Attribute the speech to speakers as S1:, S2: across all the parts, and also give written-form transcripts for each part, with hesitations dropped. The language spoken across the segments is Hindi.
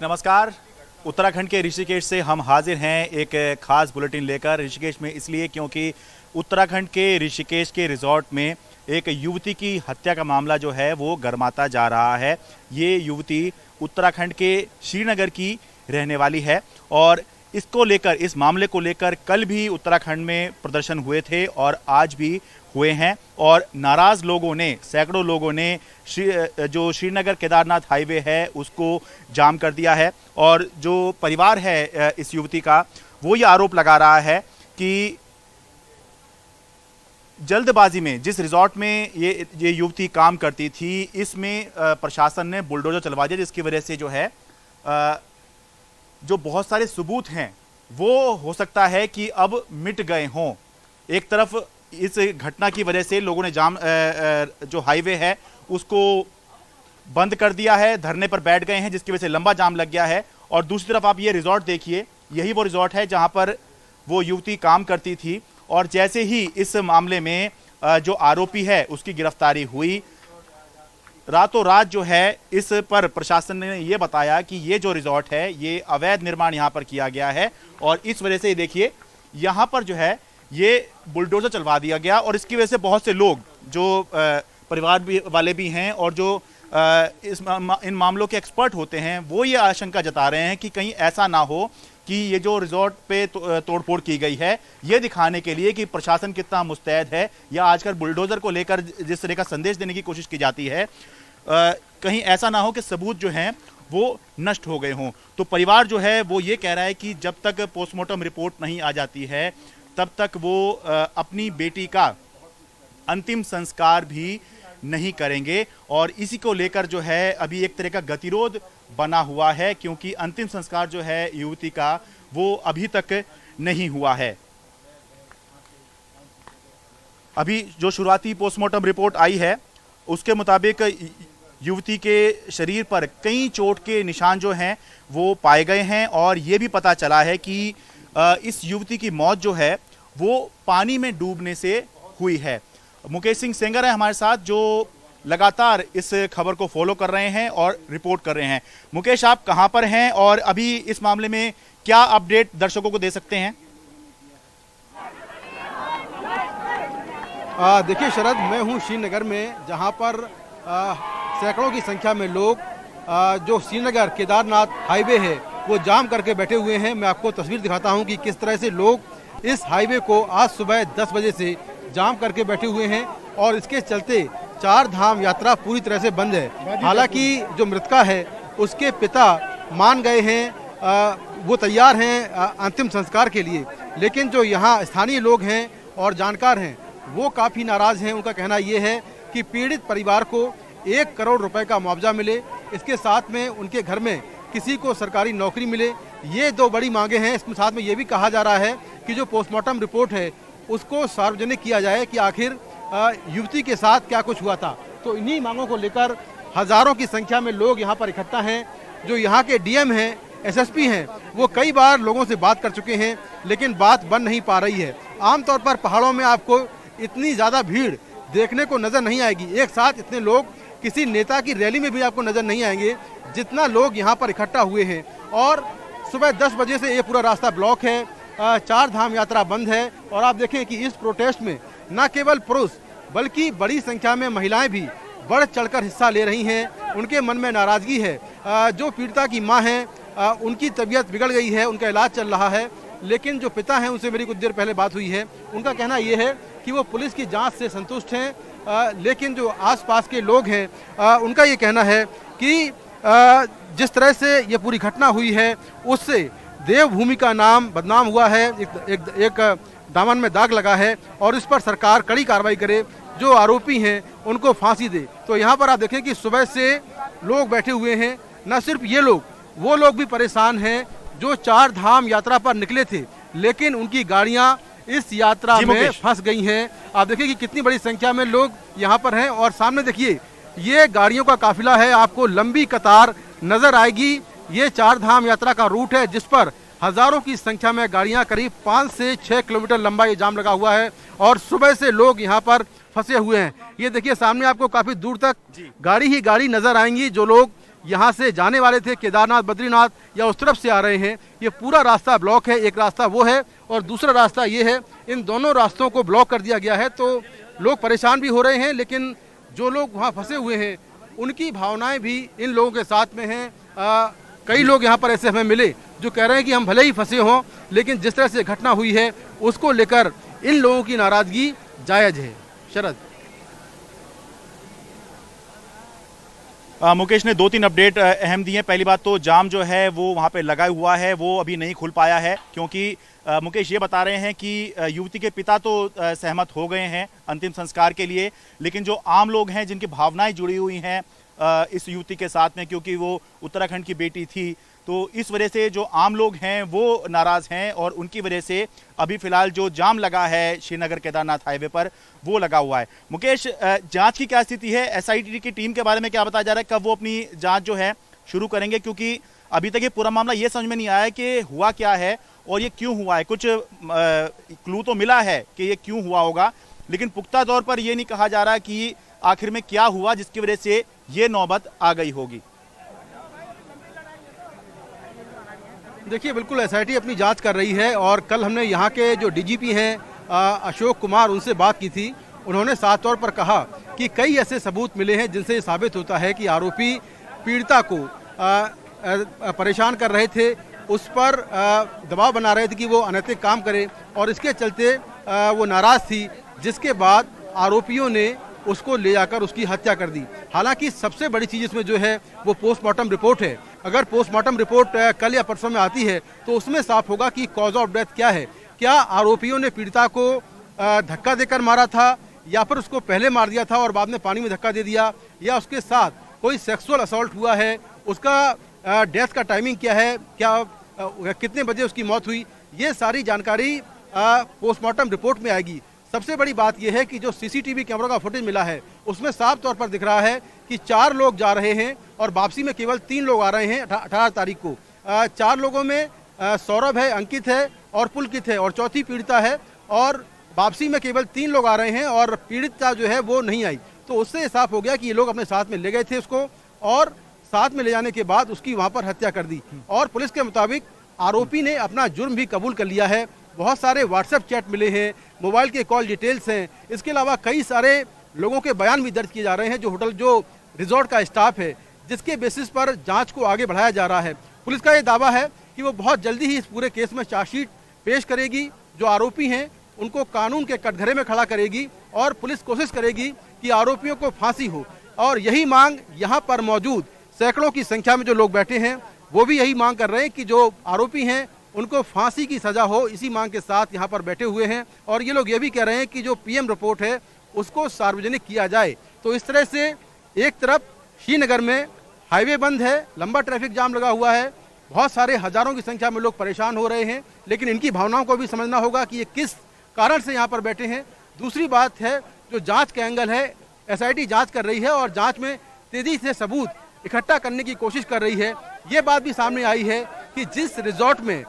S1: नमस्कार। उत्तराखंड के ऋषिकेश से हम हाजिर हैं एक खास बुलेटिन लेकर। ऋषिकेश में इसलिए क्योंकि उत्तराखंड के ऋषिकेश के रिजॉर्ट में एक युवती की हत्या का मामला जो है वो गर्माता जा रहा है। ये युवती उत्तराखंड के श्रीनगर की रहने वाली है और इसको लेकर, इस मामले को लेकर कल भी उत्तराखंड में प्रदर्शन हुए थे और आज भी हुए हैं और नाराज लोगों ने, सैकड़ों लोगों ने जो श्रीनगर केदारनाथ हाईवे है उसको जाम कर दिया है। और जो परिवार है इस युवती का, वो ये आरोप लगा रहा है कि जल्दबाजी में जिस रिजॉर्ट में ये युवती काम करती थी, इसमें प्रशासन ने बुलडोजर चलवा दिया, जिसकी वजह से जो है जो बहुत सारे सबूत हैं वो हो सकता है कि अब मिट गए हों। एक तरफ इस घटना की वजह से लोगों ने जो हाईवे है उसको बंद कर दिया है, धरने पर बैठ गए हैं, जिसकी वजह से लंबा जाम लग गया है। और दूसरी तरफ आप ये रिजॉर्ट देखिए, यही वो रिजॉर्ट है जहां पर वो युवती काम करती थी। और जैसे ही इस मामले में जो आरोपी है उसकी गिरफ्तारी हुई, रातों रात जो है इस पर प्रशासन ने ये बताया कि ये जो रिजॉर्ट है ये अवैध निर्माण यहाँ पर किया गया है और इस वजह से देखिए यहाँ पर जो है ये बुलडोजर चलवा दिया गया। और इसकी वजह से बहुत से लोग जो परिवार वाले भी हैं और जो इन मामलों के एक्सपर्ट होते हैं, वो ये आशंका जता रहे हैं कि कहीं ऐसा ना हो कि ये जो रिजॉर्ट पे तोड़फोड़ की गई है, ये दिखाने के लिए कि प्रशासन कितना मुस्तैद है, या आजकल बुलडोजर को लेकर जिस तरह का संदेश देने की कोशिश की जाती है, कहीं ऐसा ना हो कि सबूत जो हैं वो नष्ट हो गए हों। तो परिवार जो है वो ये कह रहा है कि जब तक पोस्टमार्टम रिपोर्ट नहीं आ जाती है तब तक वो अपनी बेटी का अंतिम संस्कार भी नहीं करेंगे। और इसी को लेकर जो है अभी एक तरह का गतिरोध बना हुआ है, क्योंकि अंतिम संस्कार जो है युवती का वो अभी तक नहीं हुआ है। अभी जो शुरुआती पोस्टमार्टम रिपोर्ट आई है उसके मुताबिक युवती के शरीर पर कई चोट के निशान जो हैं वो पाए गए हैं और ये भी पता चला है कि इस युवती की मौत जो है वो पानी में डूबने से हुई है। मुकेश सिंह सेंगर है हमारे साथ, जो लगातार इस खबर को फॉलो कर रहे हैं और रिपोर्ट कर रहे हैं। मुकेश, आप कहां पर हैं और अभी इस मामले में क्या अपडेट दर्शकों को दे सकते हैं?
S2: देखिए शरद, मैं हूं श्रीनगर में, जहां पर सैकड़ों की संख्या में लोग जो श्रीनगर केदारनाथ हाईवे है वो जाम करके बैठे हुए हैं। मैं आपको तस्वीर दिखाता हूं कि किस तरह से लोग इस हाईवे को आज सुबह 10 बजे से जाम करके बैठे हुए हैं और इसके चलते 4 धाम यात्रा पूरी तरह से बंद है। हालांकि जो मृतका है उसके पिता मान गए हैं, वो तैयार हैं अंतिम संस्कार के लिए, लेकिन जो यहाँ स्थानीय लोग हैं और जानकार हैं वो काफ़ी नाराज़ हैं। उनका कहना ये है कि पीड़ित परिवार को 1 करोड़ रुपए का मुआवजा मिले, इसके साथ में उनके घर में किसी को सरकारी नौकरी मिले। ये 2 बड़ी मांगे हैं। इसके साथ में ये भी कहा जा रहा है कि जो पोस्टमार्टम रिपोर्ट है उसको सार्वजनिक किया जाए कि आखिर युवती के साथ क्या कुछ हुआ था। तो इन्हीं मांगों को लेकर हजारों की संख्या में लोग यहाँ पर इकट्ठा हैं। जो यहाँ के डीएम हैं, एसएसपी हैं, वो कई बार लोगों से बात कर चुके हैं लेकिन बात बन नहीं पा रही है। आमतौर पर पहाड़ों में आपको इतनी ज़्यादा भीड़ देखने को नज़र नहीं आएगी, एक साथ इतने लोग किसी नेता की रैली में भी आपको नज़र नहीं आएंगे जितना लोग यहाँ पर इकट्ठा हुए हैं। और सुबह 10 बजे से ये पूरा रास्ता ब्लॉक है, 4 धाम यात्रा बंद है। और आप देखें कि इस प्रोटेस्ट में न केवल पुरुष बल्कि बड़ी संख्या में महिलाएं भी बढ़ चढ़कर हिस्सा ले रही हैं। उनके मन में नाराज़गी है। जो पीड़िता की मां है उनकी तबीयत बिगड़ गई है, उनका इलाज चल रहा है, लेकिन जो पिता हैं उनसे मेरी कुछ देर पहले बात हुई है, उनका कहना ये है कि वो पुलिस की जांच से संतुष्ट हैं, लेकिन जो आसपास के लोग हैं उनका ये कहना है कि जिस तरह से ये पूरी घटना हुई है उससे देवभूमि का नाम बदनाम हुआ है, एक दामन में दाग लगा है और इस पर सरकार कड़ी कार्रवाई करे, जो आरोपी हैं उनको फांसी दे। तो यहाँ पर आप देखें कि सुबह से लोग बैठे हुए हैं। न सिर्फ ये लोग, वो लोग भी परेशान हैं जो 4 धाम यात्रा पर निकले थे लेकिन उनकी गाड़ियाँ इस यात्रा में फंस गई हैं। आप देखिए कि कितनी बड़ी संख्या में लोग यहाँ पर हैं और सामने देखिए ये गाड़ियों का काफिला है, आपको लंबी कतार नजर आएगी। ये 4 धाम यात्रा का रूट है जिस पर हजारों की संख्या में गाड़ियां, करीब 5 से 6 किलोमीटर लंबा ये जाम लगा हुआ है और सुबह से लोग यहाँ पर फंसे हुए हैं। ये देखिए सामने आपको काफी दूर तक गाड़ी ही गाड़ी नजर आएंगी। जो लोग यहाँ से जाने वाले थे केदारनाथ बद्रीनाथ या उस तरफ से आ रहे हैं, ये पूरा रास्ता ब्लॉक है। एक रास्ता वो है और दूसरा रास्ता ये है। इन दोनों रास्तों को ब्लॉक कर दिया गया है, तो लोग परेशान भी हो रहे हैं, लेकिन जो लोग वहाँ फंसे हुए हैं उनकी भावनाएं भी इन लोगों के साथ में हैं। कई लोग यहाँ पर ऐसे हमें मिले जो कह रहे हैं कि हम भले ही फंसे हों, लेकिन जिस तरह से घटना हुई है उसको लेकर इन लोगों की नाराजगी जायज़ है। शरद,
S1: मुकेश ने 2-3 अपडेट अहम दी हैं। पहली बात तो जाम जो है वो वहाँ पे लगा हुआ है, वो अभी नहीं खुल पाया है, क्योंकि मुकेश ये बता रहे हैं कि युवती के पिता तो सहमत हो गए हैं अंतिम संस्कार के लिए, लेकिन जो आम लोग हैं जिनकी भावनाएं जुड़ी हुई हैं इस युवती के साथ में, क्योंकि वो उत्तराखंड की बेटी थी, तो इस वजह से जो आम लोग हैं वो नाराज़ हैं और उनकी वजह से अभी फिलहाल जो जाम लगा है श्रीनगर केदारनाथ हाईवे पर वो लगा हुआ है। मुकेश, जांच की क्या स्थिति है? एसआईटी की टीम के बारे में क्या बताया जा रहा है? कब वो अपनी जांच जो है शुरू करेंगे? क्योंकि अभी तक ये पूरा मामला ये समझ में नहीं आया कि हुआ क्या है और ये क्यों हुआ है। कुछ क्लू तो मिला है कि ये क्यों हुआ होगा, लेकिन पुख्ता तौर पर ये नहीं कहा जा रहा कि आखिर में क्या हुआ जिसकी वजह से ये नौबत आ गई होगी।
S2: देखिए, बिल्कुल एसआईटी अपनी जांच कर रही है और कल हमने यहाँ के जो डीजीपी हैं अशोक कुमार, उनसे बात की थी। उन्होंने साफ तौर पर कहा कि कई ऐसे सबूत मिले हैं जिनसे साबित होता है कि आरोपी पीड़िता को परेशान कर रहे थे, उस पर दबाव बना रहे थे कि वो अनैतिक काम करे और इसके चलते वो नाराज़ थी, जिसके बाद आरोपियों ने उसको ले जाकर उसकी हत्या कर दी। हालांकि सबसे बड़ी चीज़ इसमें जो है वो पोस्टमार्टम रिपोर्ट है। अगर पोस्टमार्टम रिपोर्ट कल या परसों में आती है तो उसमें साफ होगा कि कॉज ऑफ डेथ क्या है। क्या आरोपियों ने पीड़िता को धक्का देकर मारा था, या फिर उसको पहले मार दिया था और बाद में पानी में धक्का दे दिया, या उसके साथ कोई सेक्सुअल असॉल्ट हुआ है, उसका डेथ का टाइमिंग क्या है, क्या कितने बजे उसकी मौत हुई, ये सारी जानकारी पोस्टमार्टम रिपोर्ट में आएगी। सबसे बड़ी बात यह है कि जो सीसीटीवी कैमरों का फुटेज मिला है उसमें साफ तौर पर दिख रहा है कि 4 लोग जा रहे हैं और वापसी में केवल 3 लोग आ रहे हैं 18 तारीख को। 4 लोगों में सौरभ है, अंकित है और पुलकित है और चौथी पीड़िता है, और वापसी में केवल 3 लोग आ रहे हैं और पीड़िता जो है वो नहीं आई। तो उससे साफ हो गया कि ये लोग अपने साथ में ले गए थे उसको और साथ में ले जाने के बाद उसकी वहाँ पर हत्या कर दी। और पुलिस के मुताबिक आरोपी ने अपना जुर्म भी कबूल कर लिया है। बहुत सारे व्हाट्सएप चैट मिले हैं, मोबाइल के कॉल डिटेल्स हैं, इसके अलावा कई सारे लोगों के बयान भी दर्ज किए जा रहे हैं, जो रिजॉर्ट का स्टाफ है, जिसके बेसिस पर जांच को आगे बढ़ाया जा रहा है। पुलिस का ये दावा है कि वो बहुत जल्दी ही इस पूरे केस में चार्जशीट पेश करेगी, जो आरोपी हैं उनको कानून के कटघरे में खड़ा करेगी और पुलिस कोशिश करेगी कि आरोपियों को फांसी हो। और यही मांग यहाँ पर मौजूद सैकड़ों की संख्या में जो लोग बैठे हैं वो भी यही मांग कर रहे हैं कि जो आरोपी हैं उनको फांसी की सजा हो। इसी मांग के साथ यहाँ पर बैठे हुए हैं और ये लोग ये भी कह रहे हैं कि जो पीएम रिपोर्ट है उसको सार्वजनिक किया जाए। तो इस तरह से एक तरफ श्रीनगर में हाईवे बंद है, लंबा ट्रैफिक जाम लगा हुआ है, बहुत सारे हजारों की संख्या में लोग परेशान हो रहे हैं, लेकिन इनकी भावनाओं को भी समझना होगा कि ये किस कारण से यहाँ पर बैठे हैं। दूसरी बात है जो जांच के एंगल है, एसआईटी जांच कर रही है और जांच में तेजी से सबूत इकट्ठा करने की कोशिश कर रही है। ये बात भी सामने आई है कि जिस रिजॉर्ट में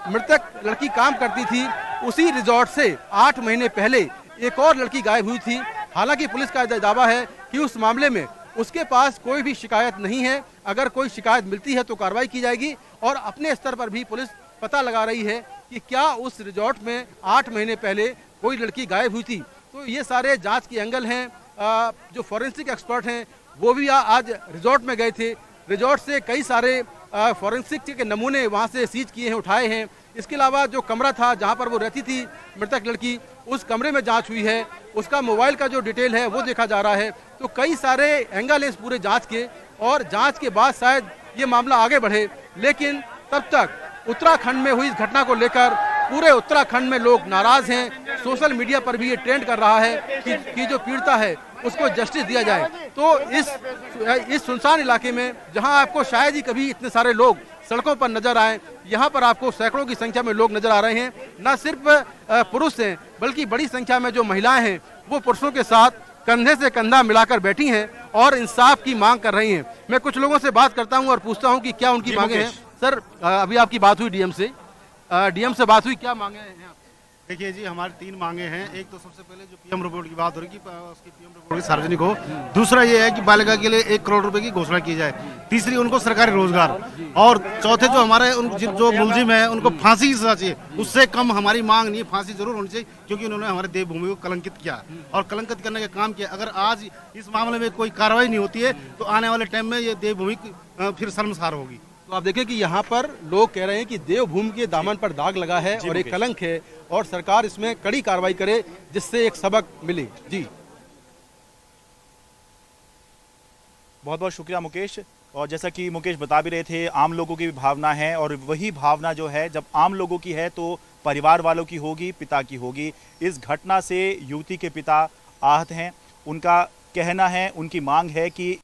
S2: मृतक लड़की काम करती थी उसी रिजॉर्ट से 8 महीने पहले एक और लड़की गायब हुई थी। हालांकि पुलिस का दावा है कि उस मामले में उसके पास कोई भी शिकायत नहीं है। अगर कोई शिकायत मिलती है तो कार्रवाई की जाएगी और अपने स्तर पर भी पुलिस पता लगा रही है कि क्या उस रिजॉर्ट में 8 महीने पहले कोई लड़की गायब हुई थी। तो ये सारे जांच के एंगल हैं। जो फॉरेंसिक एक्सपर्ट हैं वो भी आज रिजॉर्ट में गए थे। रिजॉर्ट से कई सारे फॉरेंसिक के नमूने वहाँ से सीज किए हैं, उठाए हैं। इसके अलावा जो कमरा था जहाँ पर वो रहती थी मृतक लड़की, उस कमरे में जांच हुई है, उसका मोबाइल का जो डिटेल है वो देखा जा रहा है। तो कई सारे एंगल हैं इस पूरे जांच के और जांच के बाद शायद ये मामला आगे बढ़े। लेकिन तब तक उत्तराखंड में हुई इस घटना को लेकर पूरे उत्तराखंड में लोग नाराज हैं। सोशल मीडिया पर भी ये ट्रेंड कर रहा है कि जो पीड़िता है उसको जस्टिस दिया जाए। तो इस सुनसान इलाके में जहां आपको शायद ही कभी इतने सारे लोग सड़कों पर नजर आए, यहाँ पर आपको सैकड़ों की संख्या में लोग नजर आ रहे हैं। न सिर्फ पुरुष हैं बल्कि बड़ी संख्या में जो महिलाएं हैं वो पुरुषों के साथ कंधे से कंधा मिलाकर बैठी हैं और इंसाफ की मांग कर रही हैं। मैं कुछ लोगों से बात करता हूं और पूछता हूं कि क्या उनकी मांगे हैं। सर, अभी आपकी बात हुई डीएम से बात हुई, क्या मांगे हैं?
S3: देखिए जी, हमारी 3 मांगे हैं। एक तो सबसे पहले जो पीएम रिपोर्ट की बात हो रही है कि उसकी पीएम रिपोर्ट की सार्वजनिक हो। दूसरा ये है कि बालिका के लिए 1 करोड़ रुपए की घोषणा की जाए। तीसरी, उनको सरकारी रोजगार। और चौथे, जो हमारे जो मुलजिम है उनको फांसी की सजा चाहिए। उससे कम हमारी मांग नहीं है, फांसी जरूर होनी चाहिए, क्योंकि उन्होंने हमारे देवभूमि को कलंकित किया और कलंकित करने का काम किया। अगर आज इस मामले में कोई कार्रवाई नहीं होती है तो आने वाले टाइम में ये देवभूमि फिर शर्मसार होगी।
S2: तो आप देखें कि यहाँ पर लोग कह रहे हैं कि देवभूमि के दामन पर दाग लगा है और एक कलंक है, और सरकार इसमें कड़ी कार्रवाई करे जिससे एक सबक मिले। जी,
S1: बहुत बहुत शुक्रिया मुकेश। और जैसा कि मुकेश बता भी रहे थे, आम लोगों की भी भावना है, और वही भावना जो है जब आम लोगों की है तो परिवार वालों की होगी, पिता की होगी। इस घटना से युवती के पिता आहत हैं। उनका कहना है, उनकी मांग है कि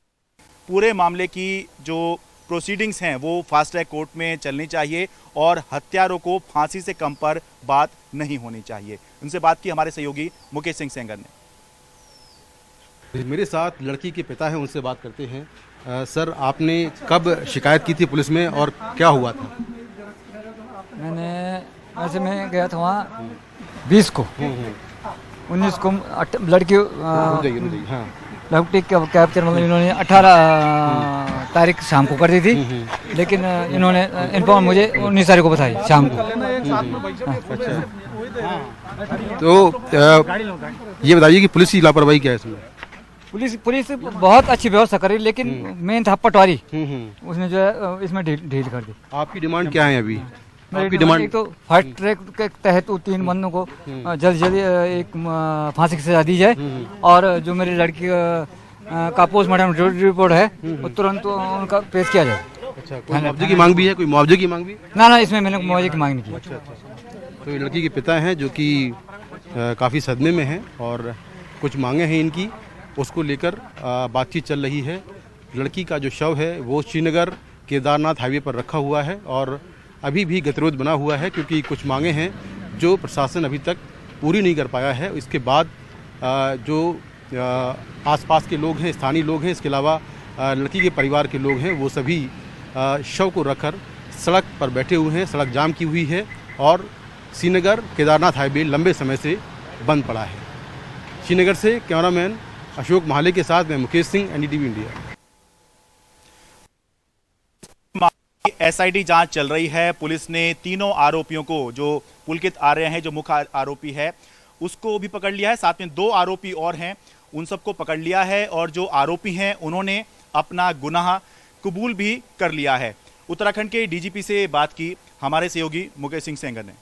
S1: पूरे मामले की जो प्रोसीडिंग्स हैं वो फास्ट ट्रैक कोर्ट में चलनी चाहिए और हत्यारों को फांसी से कम पर बात नहीं होनी चाहिए। उनसे बात की हमारे सहयोगी मुकेश सिंह सेंगर ने।
S2: मेरे साथ लड़की के पिता हैं, उनसे बात करते हैं। सर, आपने कब शिकायत की थी पुलिस में और क्या हुआ था?
S4: मैं गया था वहाँ 20 को, 19 को लड़की
S2: हाँ।
S4: लड़की कैप्चर मतलब इन्होंने 18 तारीख शाम को कर दी थी, लेकिन इन्होंने इन्फॉर्म मुझे 19 तारीख को बताई शाम को।
S2: तो ये बताइए कि पुलिस की लापरवाही क्या है इसमें?
S4: पुलिस बहुत अच्छी व्यवस्था कर रही, लेकिन मेन था पटवारी, उसने जो है इसमें ढील कर दी।
S2: आपकी डिमांड क्या है अभी?
S4: आपकी डिमांड तो फास्ट ट्रैक के तहत 3 बंदों को जल्द जल्द एक फांसी की सजा दी जाए, और जो मेरी लड़की का पोस्टमार्टम रिपोर्ट है वो तुरंत उनका पेश किया जाए।
S2: अच्छा, कोई मुआवजे की मांग भी है? कोई मुआवजे की मांग भी?
S4: ना, इसमें मैंने मुआवजे की मांग नहीं की।
S2: अच्छा। तो ये लड़की के पिता हैं जो कि काफ़ी सदमे में हैं और कुछ मांगे हैं इनकी, उसको लेकर बातचीत चल रही है। लड़की का जो शव है वो श्रीनगर केदारनाथ हाईवे पर रखा हुआ है और अभी भी गतिरोध बना हुआ है, क्योंकि कुछ मांगे हैं जो प्रशासन अभी तक पूरी नहीं कर पाया है। इसके बाद जो आसपास के लोग हैं, स्थानीय लोग हैं, इसके अलावा लड़की के परिवार के लोग हैं, वो सभी शव को रखकर सड़क पर बैठे हुए हैं। सड़क जाम की हुई है और श्रीनगर केदारनाथ हाईवे लंबे समय से बंद पड़ा है। श्रीनगर से कैमरामैन अशोक महाले के साथ मैं Mukesh Singh, NDTV India.
S1: SIT जांच चल रही है। पुलिस ने तीनों आरोपियों को, जो पुलकित आर्य हैं जो मुख्य आरोपी है, उसको भी पकड़ लिया है। साथ में 2 आरोपी और हैं, उन सबको पकड़ लिया है, और जो आरोपी हैं उन्होंने अपना गुनाह कबूल भी कर लिया है। उत्तराखंड के डीजीपी से बात की हमारे सहयोगी मुकेश सिंह सेंगर ने।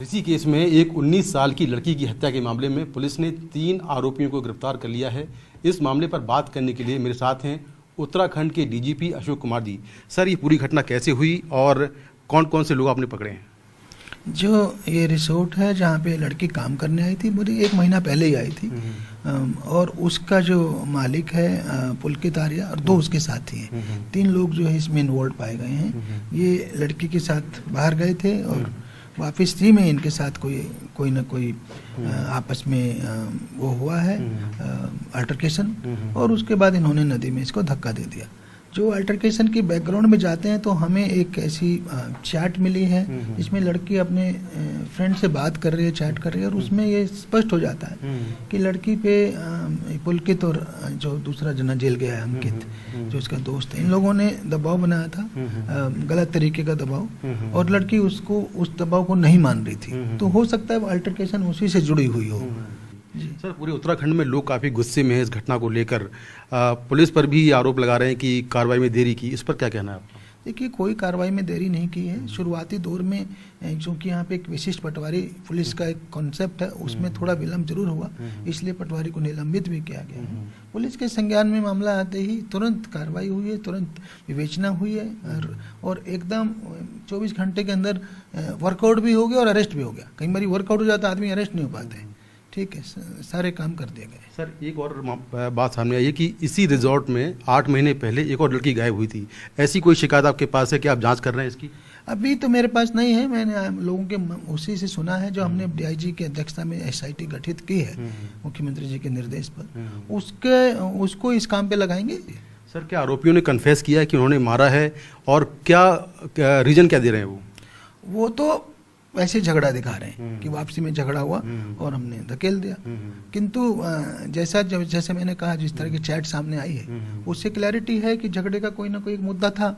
S2: इसी केस में एक 19 साल की लड़की की हत्या के मामले में पुलिस ने 3 आरोपियों को गिरफ्तार कर लिया है। इस मामले पर बात करने के लिए मेरे साथ हैं उत्तराखंड के डीजीपी अशोक कुमार जी। सर, ये पूरी घटना कैसे हुई और कौन कौन से लोग आपने पकड़े हैं?
S5: जो ये रिसोर्ट है जहाँ पे लड़की काम करने आई थी, पूरी 1 महीना पहले ही आई थी, और उसका जो मालिक है पुलकित आर्या और 2 उसके साथी हैं। 3 लोग जो है इसमें इन्वॉल्व पाए गए हैं। ये लड़की के साथ बाहर गए थे और वापस ही में इनके साथ कोई ना कोई आपस में वो हुआ है अल्टरकेशन, और उसके बाद इन्होंने नदी में इसको धक्का दे दिया। जो अल्टरकेशन की बैकग्राउंड में जाते हैं तो हमें एक ऐसी चैट मिली है जिसमें लड़की अपने फ्रेंड से बात कर रही है, चैट कर रही है, और उसमें ये स्पष्ट हो जाता है कि लड़की पे पुलकित और जो दूसरा जना जेल गया है अंकित, जो इसका दोस्त है, इन लोगों ने दबाव बनाया था, गलत तरीके का दबाव, और लड़की उसको उस दबाव को नहीं मान रही थी। तो हो सकता है वो अल्टरकेशन उसी से जुड़ी हुई हो।
S2: सर, पूरे उत्तराखंड में लोग काफ़ी गुस्से में हैं इस घटना को लेकर। पुलिस पर भी आरोप लगा रहे हैं कि कार्रवाई में देरी की। इस पर क्या कहना है आपका?
S5: देखिए, कोई कार्रवाई में देरी नहीं की है। शुरुआती दौर में क्योंकि यहाँ पे एक विशिष्ट पटवारी पुलिस का एक कॉन्सेप्ट है, उसमें थोड़ा विलम्ब जरूर हुआ, इसलिए पटवारी को निलंबित भी किया गया है। पुलिस के संज्ञान में मामला आते ही तुरंत कार्रवाई हुई है, तुरंत विवेचना हुई है, और एकदम 24 घंटे के अंदर वर्कआउट भी हो गया और अरेस्ट भी हो गया। कई बार वर्कआउट हो जाता है, आदमी अरेस्ट नहीं हो पाते हैं। ठीक है, सारे काम कर दिए गए।
S2: सर, एक और बात सामने आई है कि इसी रिजॉर्ट में 8 महीने पहले एक और लड़की गायब हुई थी। ऐसी कोई शिकायत आपके पास है कि आप जांच कर रहे हैं इसकी?
S5: अभी तो मेरे पास नहीं है, मैंने लोगों के उसी से सुना है जो हमने डीआईजी की अध्यक्षता में एसआईटी गठित की है मुख्यमंत्री जी के निर्देश पर, उसको इस काम पे लगाएंगे।
S2: सर, क्या आरोपियों ने कन्फेस किया है कि उन्होंने मारा है, और क्या रीजन क्या दे रहे हैं वो?
S5: वो तो वैसे झगड़ा दिखा रहे हैं कि वापसी में झगड़ा हुआ और हमने धकेल दिया। किंतु जैसे मैंने कहा, जिस तरह की चैट सामने आई है उससे क्लैरिटी है कि झगड़े का कोई ना कोई एक मुद्दा था।